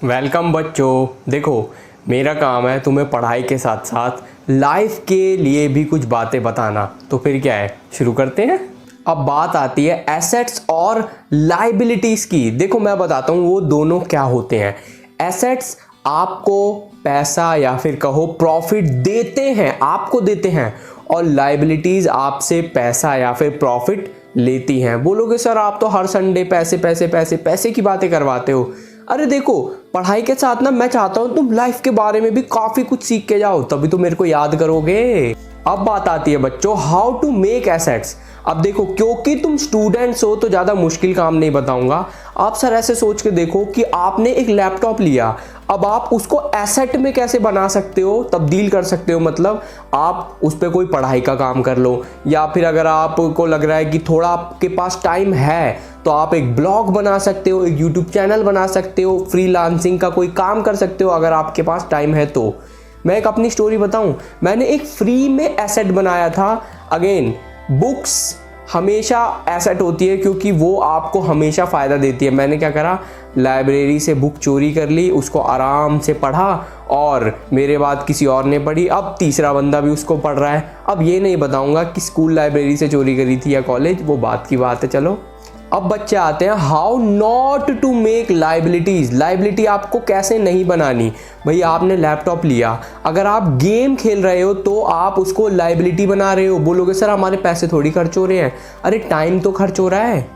Welcome बच्चों। देखो, मेरा काम है तुम्हें पढ़ाई के साथ साथ लाइफ के लिए भी कुछ बातें बताना। तो फिर क्या है, शुरू करते हैं। अब बात आती है एसेट्स और लाइबिलिटीज़ की। देखो, मैं बताता हूँ वो दोनों क्या होते हैं। एसेट्स आपको पैसा या फिर कहो प्रॉफिट देते हैं, आपको देते हैं, और लाइबिलिटीज़ आपसे पैसा या फिर प्रॉफिट लेती हैं। बोलोगे सर आप तो हर संडे पैसे पैसे पैसे पैसे की बातें करवाते हो। अरे देखो, पढ़ाई के साथ ना मैं चाहता हूँ तुम लाइफ के बारे में भी काफ़ी कुछ सीख के जाओ, तभी तो मेरे को याद करोगे। अब बात आती है बच्चों, हाउ टू मेक एसेट्स। अब देखो, क्योंकि तुम स्टूडेंट्स हो तो ज़्यादा मुश्किल काम नहीं बताऊंगा। आप सर ऐसे सोच के देखो कि आपने एक लैपटॉप लिया, अब आप उसको एसेट में कैसे बना सकते हो, तब्दील कर सकते हो। मतलब आप उस पर कोई पढ़ाई का काम कर लो, या फिर अगर आपको लग रहा है कि थोड़ा आपके पास टाइम है तो आप एक ब्लॉग बना सकते हो, एक यूट्यूब चैनल बना सकते हो, फ्रीलांसिंग का कोई काम कर सकते हो अगर आपके पास टाइम है तो। मैं एक अपनी स्टोरी बताऊं, मैंने एक फ्री में एसेट बनाया था। अगेन, बुक्स हमेशा एसेट होती है क्योंकि वो आपको हमेशा फ़ायदा देती है। मैंने क्या करा, लाइब्रेरी से बुक चोरी कर ली, उसको आराम से पढ़ा, और मेरे बाद किसी और ने पढ़ी, अब तीसरा बंदा भी उसको पढ़ रहा है। अब ये नहीं बताऊंगा कि स्कूल लाइब्रेरी से चोरी करी थी या कॉलेज, वो बात की बात है। चलो, अब बच्चे आते हैं how not to make liabilities. Liability आपको कैसे नहीं बनानी। भाई आपने लैपटॉप लिया, अगर आप गेम खेल रहे हो तो आप उसको लाइबिलिटी बना रहे हो। बोलोगे सर हमारे पैसे थोड़ी खर्च हो रहे हैं। अरे टाइम तो खर्च हो रहा है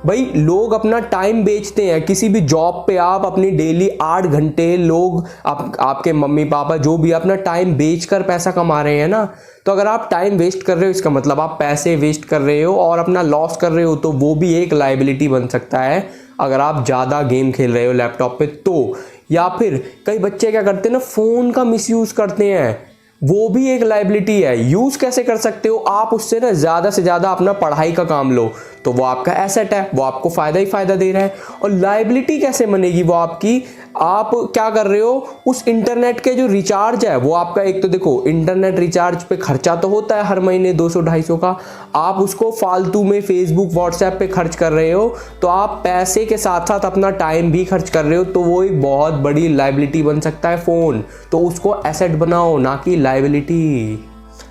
भाई, लोग अपना टाइम बेचते हैं। किसी भी जॉब पे आप अपनी डेली 8 घंटे, लोग आपके मम्मी पापा जो भी अपना टाइम बेचकर पैसा कमा रहे हैं ना। तो अगर आप टाइम वेस्ट कर रहे हो, इसका मतलब आप पैसे वेस्ट कर रहे हो और अपना लॉस कर रहे हो, तो वो भी एक लाइबिलिटी बन सकता है अगर आप ज़्यादा गेम खेल रहे हो लैपटॉप पे तो। या फिर कई बच्चे क्या करते हैं ना, फ़ोन का मिसयूज़ करते हैं, वो भी एक लाइबिलिटी है। यूज़ कैसे कर सकते हो आप, उससे ना ज़्यादा से ज़्यादा अपना पढ़ाई का काम लो, तो वो आपका एसेट है, वो आपको फ़ायदा ही फ़ायदा दे रहा है। और लाइबिलिटी कैसे बनेगी वो आपकी, आप क्या कर रहे हो, उस इंटरनेट के जो रिचार्ज है वो आपका, एक तो देखो इंटरनेट रिचार्ज पे खर्चा तो होता है हर महीने 200-250 का, आप उसको फालतू में फेसबुक व्हाट्सएप पे खर्च कर रहे हो, तो आप पैसे के साथ साथ अपना टाइम भी खर्च कर रहे हो, तो वो एक बहुत बड़ी लाइबिलिटी बन सकता है फ़ोन। तो उसको एसेट बनाओ, ना कि लाइबिलिटी।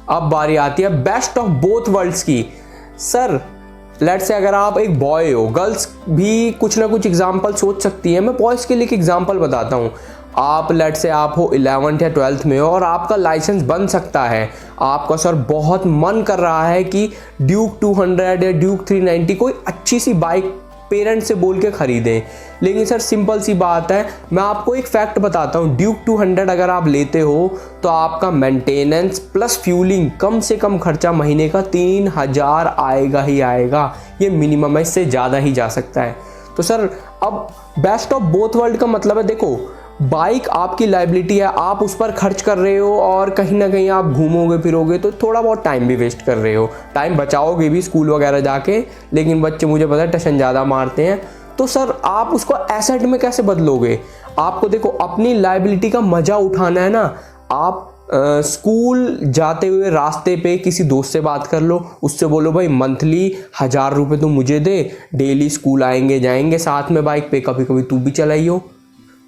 अब बारी आती है बेस्ट ऑफ बोथ वर्ल्ड्स की। सर लेट्स से अगर आप एक बॉय हो, गर्ल्स भी कुछ ना कुछ एग्जाम्पल सोच सकती हैं, मैं बॉयज़ के लिए एक एग्जाम्पल बताता हूँ। आप लेट्स से आप हो 11th या 12th में हो और आपका लाइसेंस बन सकता है। आपका सर बहुत मन कर रहा है कि ड्यूक 200 या ड्यूक 390 कोई अच्छी सी बाइक पेरेंट्स से बोल के खरीदें। लेकिन सर सिंपल सी बात है, मैं आपको एक फैक्ट बताता हूँ, ड्यूक 200 अगर आप लेते हो तो आपका मेंटेनेंस प्लस फ्यूलिंग कम से कम खर्चा महीने का 3000 आएगा ही आएगा। ये मिनिमम है, इससे ज़्यादा ही जा सकता है। तो सर अब बेस्ट ऑफ बोथ वर्ल्ड का मतलब है, देखो बाइक आपकी लाइबिलिटी है, आप उस पर खर्च कर रहे हो और कहीं ना कहीं आप घूमोगे फिरोगे तो थोड़ा बहुत टाइम भी वेस्ट कर रहे हो, टाइम बचाओगे भी स्कूल वगैरह जाके, लेकिन बच्चे मुझे पता है टशन ज़्यादा मारते हैं। तो सर आप उसको एसेट में कैसे बदलोगे। आपको देखो अपनी लाइबिलिटी का मज़ा उठाना है ना। आप स्कूल जाते हुए रास्ते पे किसी दोस्त से बात कर लो, उससे बोलो भाई मंथली 1000 रुपये तुम मुझे दे, डेली स्कूल आएंगे जाएंगे साथ में बाइक पे, कभी कभी तू भी चलाइयो,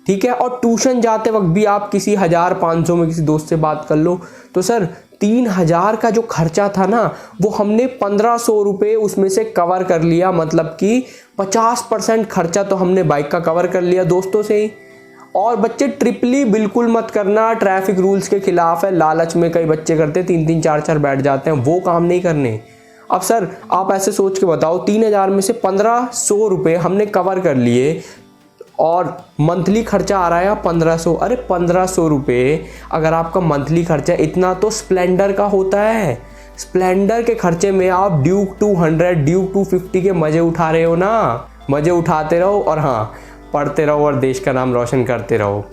ठीक है। और ट्यूशन जाते वक्त भी आप किसी 1500 में किसी दोस्त से बात कर लो। तो सर 3000 का जो खर्चा था ना, वो हमने 1500 रुपये उसमें से कवर कर लिया। मतलब कि 50% खर्चा तो हमने बाइक का कवर कर लिया दोस्तों से ही। और बच्चे ट्रिपली बिल्कुल मत करना, ट्रैफिक रूल्स के खिलाफ है। लालच में कई बच्चे करते 3-3 4-4 बैठ जाते हैं, वो काम नहीं करने। अब सर आप ऐसे सोच के बताओ, 3000 में से 1500 रुपये हमने कवर कर लिए और मंथली खर्चा आ रहा है 1500। अरे 1500 रुपये अगर आपका मंथली खर्चा इतना तो स्प्लेंडर का होता है। स्प्लेंडर के खर्चे में आप ड्यूक 200 ड्यूक 250 के मज़े उठा रहे हो ना। मज़े उठाते रहो और हाँ, पढ़ते रहो और देश का नाम रोशन करते रहो।